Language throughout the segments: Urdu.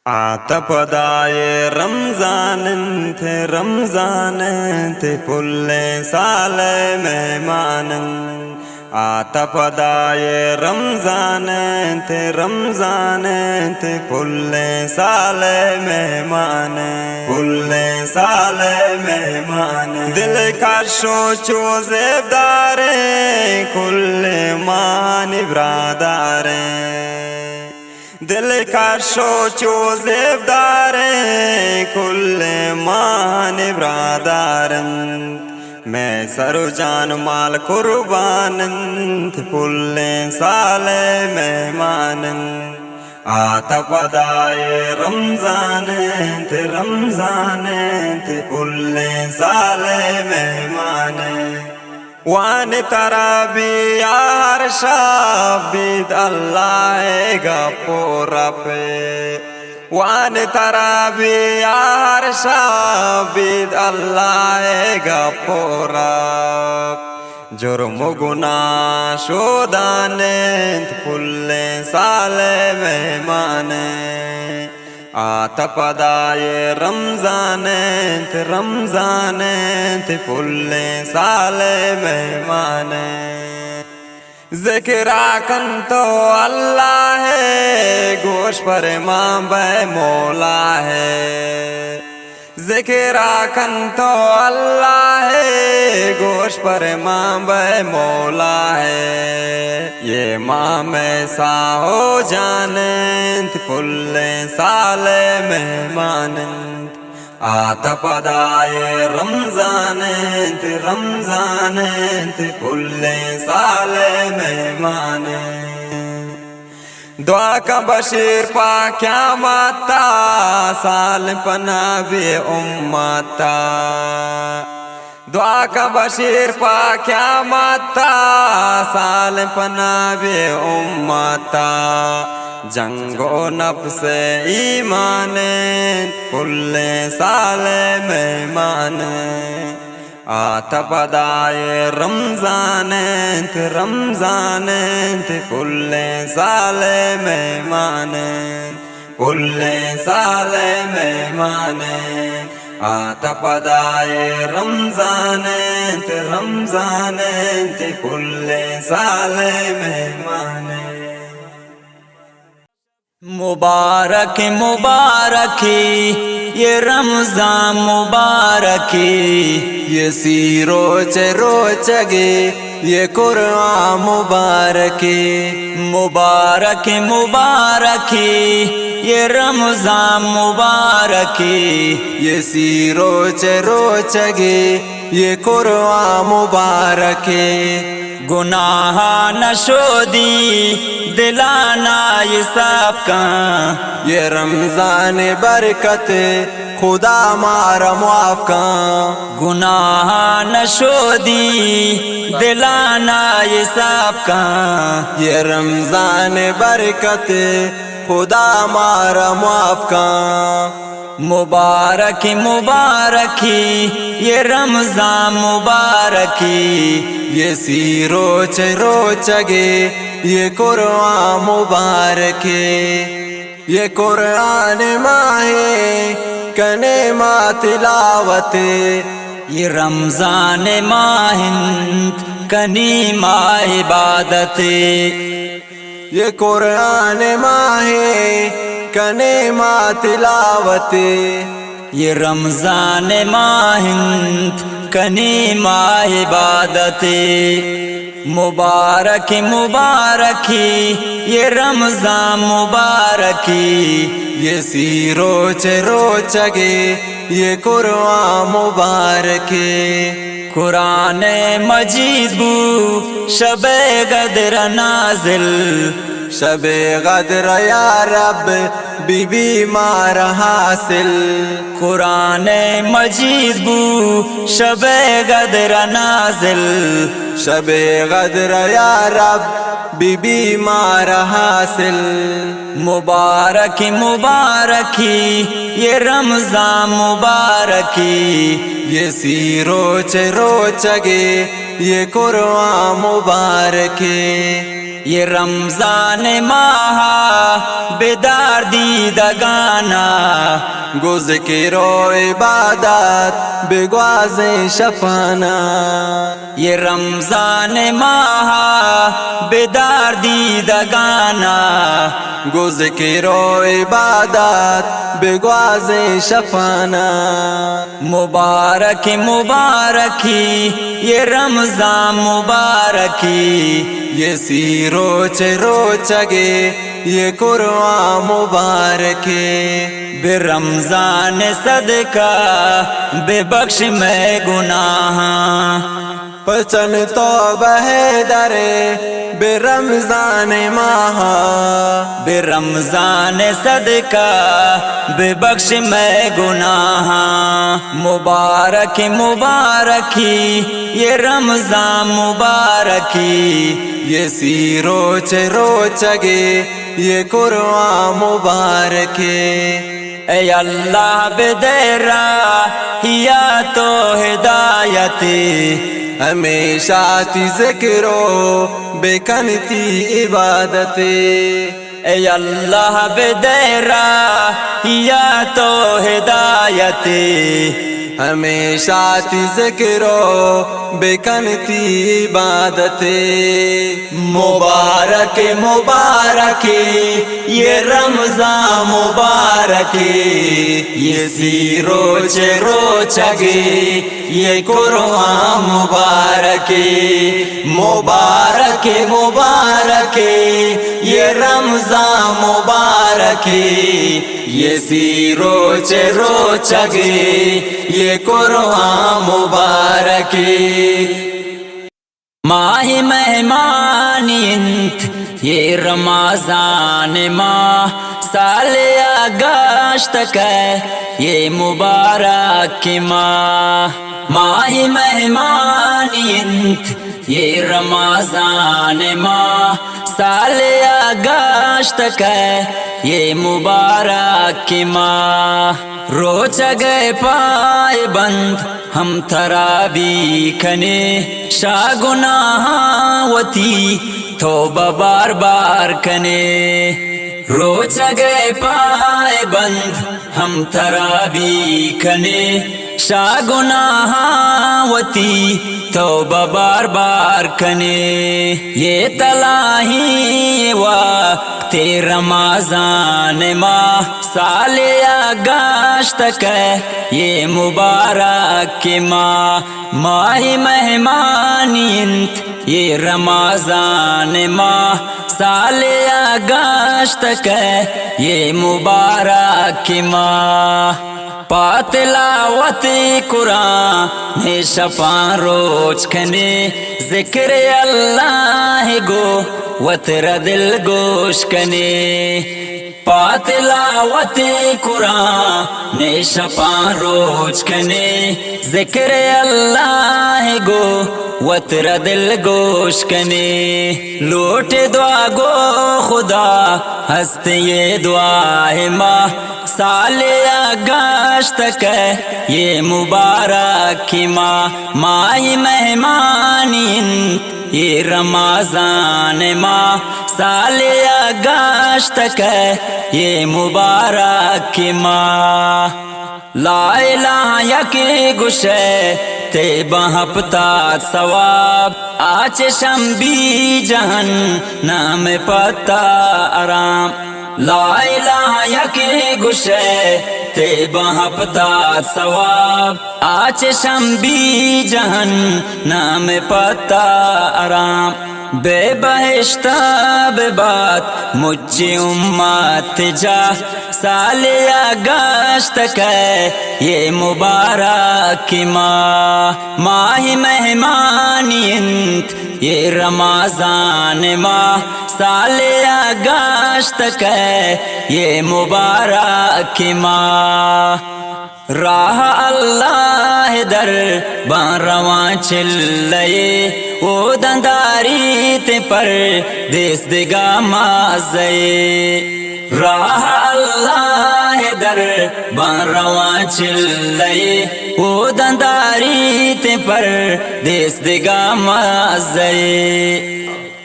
آتپدائے رمضان تھے رمضان تھے پلے سال مہمان آتپدائے رمضان تھے رمضان تھے پلے سال مہمان پلے سال مہمان دل کا سوچو زیبدار کل مان برادر دل کا سوچو زیبدار کل مان برادر میں سر و جان مال قربان پل سال مہمان آتپدائے رمضان رمضان پل سال مہمان وان ترابی یار شابید اللہ گا پورا پہ وان ترابی یار شابید اللہ گا پورا جرم و گناہ شودان پل سال مہمان آتپدائے رمضان رمضان پل سال مہمان ذکر کن تو اللہ ہے گوش پر ماں بے مولا ہے ذکر کن تو اللہ ہے گوش پر ماں بے مولا ہے یہ ماں میں سا ہو جانت پل سال مہمان آتپدائے رمضان رمضان پل سال مہمان دعا کا بشیر پا کیا ماتا سال پنا بے امتا دعا کا بشیر پا کیا ماتا سال پنا بے امتا جنگ و نفس ایمان پل سال مہمان آتپدائے رمضان رمضان پل سال مہمان پل سال مہمان آتپدائے رمضان رمضان پل سال مہمان مبارک مبارکی یہ رمضان مبارکی یہ سی روچ روچگے یہ قرآن مبارکی مبارک مبارکی یہ رمضان مبارکی یہ سی روچ روچگے یہ قرآن مبارکی گناہ نشودی دلانا یہ سب کا یہ رمضان برکت خدا مارا معاف کا گناہ نشودی دلانا یہ سب کا یہ رمضان برکت خدا مارا معاف کا مبارک مبارکی یہ رمضان مبارکی یہ سی روچ روچگے یہ قرآن مبارکی یہ قرآن ماہ کنے ماہ تلاوت یہ رمضان ماہ کنی ماہ عبادت یہ قرآن ماہ کنے ماہ تلاوت یہ رمضان ماہ کنی ماہ عبادت مبارک مبارکی یہ رمضان مبارکی یہ سی روچ روچگے یہ قرآن مبارکی قرآن مجید بو شب قدر نازل شب قدر یا رب بی بی مار حاصل قرآن مجید بو شب قدر نازل شب قدر یا رب بی بی مار حاصل مبارک مبارکی یہ رمضان مبارکی یہ سی روچ روچگے یہ قرآن مبارکی یہ رمضان ماہ بیدار دیدگانا گو ذکر و عبادت بگواز شفانا یہ رمضان ماہ بیدار دیدگانا گو ذکر و عبادت بگواز شفانا مبارک مبارکی یہ رمضان مبارکی یہ سی روچ روچگے یہ قرآن مبارک بے رمضان صدقہ بے بخش میں گناہ پچن توبہ ہے درے بے رمضان ماہ بے رمضان صدقہ بے بخش میں گناہ مبارک مبارکی یہ رمضان مبارکی یہ سی روچ روچگے یہ قرآن مبارک اے اللہ بدرا یا تو ہدایت ہمیشہ تی ذکر و بے کنتی عبادت اے اللہ بدرا یا تو ہدایت ہمیشہ تی ذکر و بے کنتی عبادت مبارک مبارک یہ رمضان مبارک یہ سی روچ روچگے یہ قرآن مبارک مبارک مبارک یہ رمضان مبارک یہ سی روچ روچگے یہ قرآن مبارک ماہ مہمانیت یہ رمضان ماہ سال اگست ہے یہ مبارک ماہ ماہ مہمانیت یہ رمضان ماہ سال اگست ہے یہ مبارک ماہ روچ گئے پائے بند ہم تھرابی کھنے شاہ گناہ وتی توبہ بار بار کنے روچ گئے پائے بند ہم تھرابی کھنے شاہ گناہ وتی توبہ بار بار کنے یہ تلاہی وقت رمضان ماہ سال اگست ہے یہ مبارک ماہ ماہ مہمانیت یہ رمضان ماہ سال اگست ہے یہ مبارک ماہ پاتلاوت قرآن شفاں روچ کھنے ذکر اللہ گو وتر دل گوش کنے پاتلاوت قرآن شفاں روچ کھنے ذکر اللہ گو وتر دل گوش کنے لوٹ دعا گو خدا ہست یہ دعا ہے ماہ سال اگست ہے یہ مبارک ماہ ماہ مہمانیت یہ رمضان ماہ سال اگست ہے یہ مبارک ماہ لا الہ یک گشے تے بہپتا ثواب آچ شمبی جہن نام پتا آرام لا الہ یک گشے تے بہپتا ثواب آچ شمبی جہن نام پتا آرام بے بہشتہ بے بات مجھ امت جا سال اگست ہے یہ مبارک ماہ ماہ مہمانیت یہ رمضان ماہ سال اگست ہے یہ مبارک ماہ راہ اللہ در بارواں چلے او دنداری تے پر دیس دگا مازے راہ اللہ در بارواں چلے او دنداری تے پر دیس دگا مازے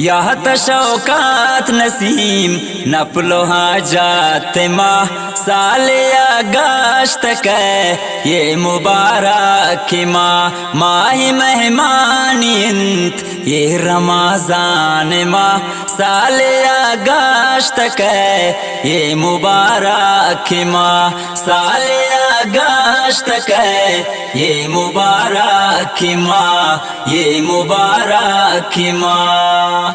یا تشوقات نسیم نپلو حاجات ماہ سال اگست کے یہ مبارک ماہ مہمانی انت یہ رمضان ماہ سال اگست کے یہ مبارک ماہ سال اگست کے یہ مبارک ماہ یہ مبارک ماہ